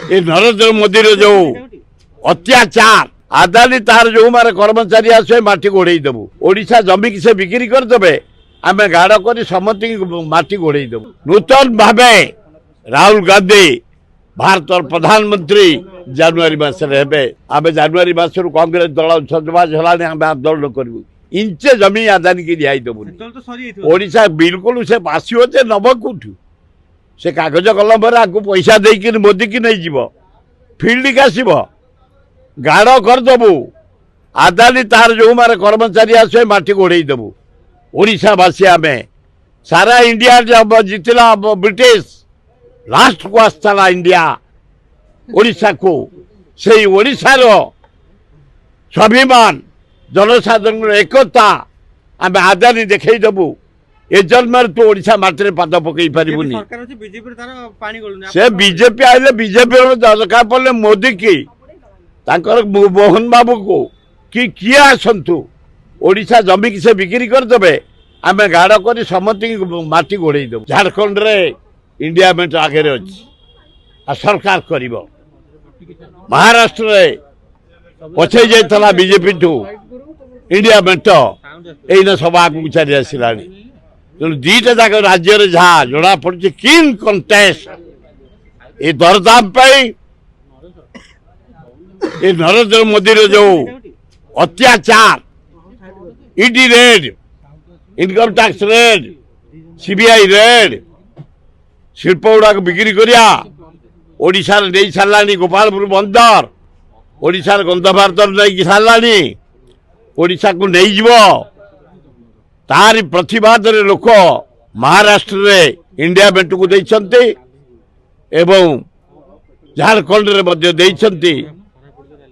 ये नरेंद्र मोदी जो अत्याचार आदानी तार जो मारे कर्मचारी आसे माटी गोड़े देबू ओडिशा जमी की से बिक्री करदे आम गाड़ कर समस्त माटी गोड़े देबू नूतन भावे राहुल गांधी भारत प्रधानमंत्री जनवरी मसरे आम जनवरी मसरू कांग्रेस दल सजबाज आम आंदोलन करूँ इंचे जमी आदानी की दिखाई देबू ओडिशा बिल्कुल से आसो नब कौटू से कागज कलम आगे पैसा देकर मोदी की नहीं जीव फिल्ड की आसब गाड़ करदेबू आदानी तार जो मारे कर्मचारी आसे माटी गोड़े देबू ओडिशावासी आम सारा इंडिया जब जीतला ब्रिटिश लास्ट को आसला इंडिया ओडिशा को से ओडिशार स्वाभिमान जनसाधारण एकता आम आदानी देखई देबू ए जन्म तू ओडिशा माटी पाद पकई पारूनी से बीजेपी आइले बीजेपी दरकार पड़े मोदी की मोहन बाबू को कि किए आसतु ओडिशा जमी की से बिक्री करदे आम गाड़ कर समस्त माटी गोड़े देबू झारखंड रे इंडिया मेंट आगे अच्छी सरकार कर महाराष्ट्र रे पछे जाइला बीजेपी ठू इंडिया मेंट यही सब आगे चली आसला तेणु दीटा जाक राज्य जहाँ जना पड़ी किन कंटेस्ट ये दरदाम ये नरेंद्र मोदी जो अत्याचार ED red income tax raid CBI red शिल्प गुड़ाक बिक्री करिया ओडिशा नहीं सारा गोपालपुर बंदर ओडिशा गंध भारत नहीं सारा ओडिशा को नहीं जीव तारी प्रतिवाद लोक महाराष्ट्र रे इंडिया मेंट को देइछन्ते एवं झारखंड रे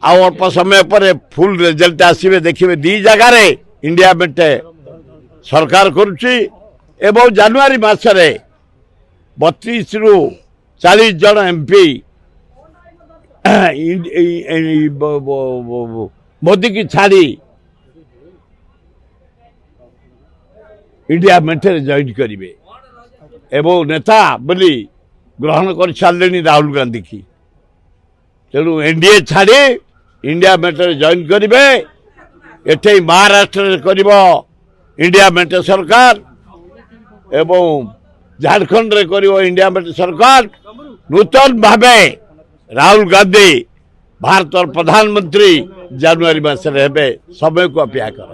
अल्प समय पर फुल रिजल्ट आसवे देखिए दी जगार इंडिया मेंट सरकार करुच्ची एवं जनवरी मासरे 32 रु 40 जन एमपी मोदी की छाड़ी इंडिया मेंटे जॉइन करेंगे एवं नेता बोली ग्रहण कर सारे राहुल गांधी की तेणु एनडीए छाड़ी इंडिया मेंटे जॉइन करेंगे एटे महाराष्ट्र कर इंडिया मेंटे सरकार एवं झारखंड रे कर इंडिया मेंटे सरकार नूतन भावे राहुल गांधी भारत प्रधानमंत्री जनवरी मसरे समय को अपेक्षा कर।